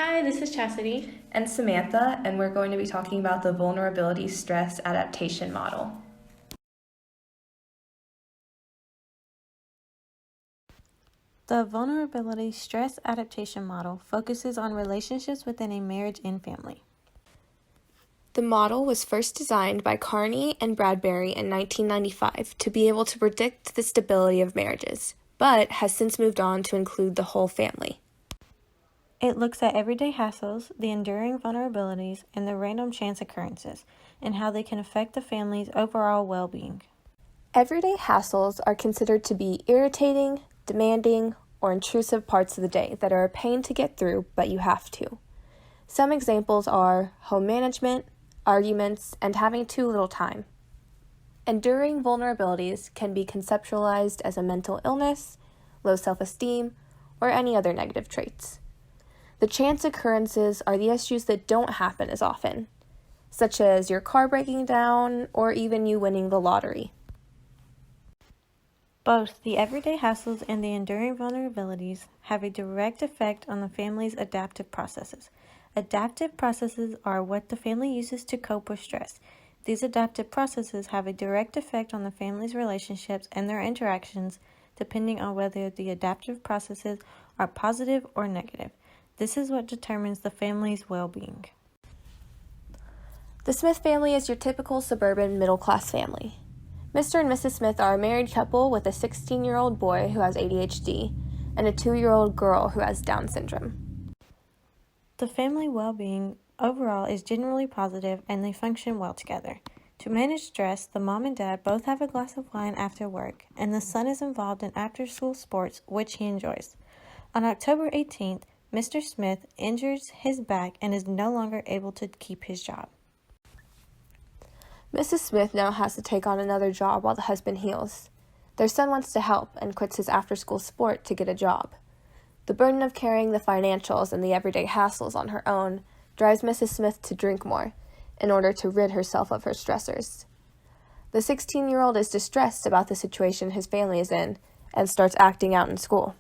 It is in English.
Hi, this is Chastity. And Samantha, and we're going to be talking about the vulnerability stress adaptation model. The vulnerability stress adaptation model focuses on relationships within a marriage and family. The model was first designed by Carney and Bradbury in 1995 to be able to predict the stability of marriages, but has since moved on to include the whole family. It looks at everyday hassles, the enduring vulnerabilities, and the random chance occurrences, and how they can affect the family's overall well-being. Everyday hassles are considered to be irritating, demanding, or intrusive parts of the day that are a pain to get through, but you have to. Some examples are home management, arguments, and having too little time. Enduring vulnerabilities can be conceptualized as a mental illness, low self-esteem, or any other negative traits. The chance occurrences are the issues that don't happen as often, such as your car breaking down or even you winning the lottery. Both the everyday hassles and the enduring vulnerabilities have a direct effect on the family's adaptive processes. Adaptive processes are what the family uses to cope with stress. These adaptive processes have a direct effect on the family's relationships and their interactions, depending on whether the adaptive processes are positive or negative. This is what determines the family's well-being. The Smith family is your typical suburban middle-class family. Mr. and Mrs. Smith are a married couple with a 16-year-old boy who has ADHD and a 2-year-old girl who has Down syndrome. The family well-being overall is generally positive and they function well together. To manage stress, the mom and dad both have a glass of wine after work, and the son is involved in after-school sports, which he enjoys. On October 18th, Mr. Smith injures his back and is no longer able to keep his job. Mrs. Smith now has to take on another job while the husband heals. Their son wants to help and quits his after-school sport to get a job. The burden of carrying the financials and the everyday hassles on her own drives Mrs. Smith to drink more in order to rid herself of her stressors. The 16-year-old is distressed about the situation his family is in and starts acting out in school.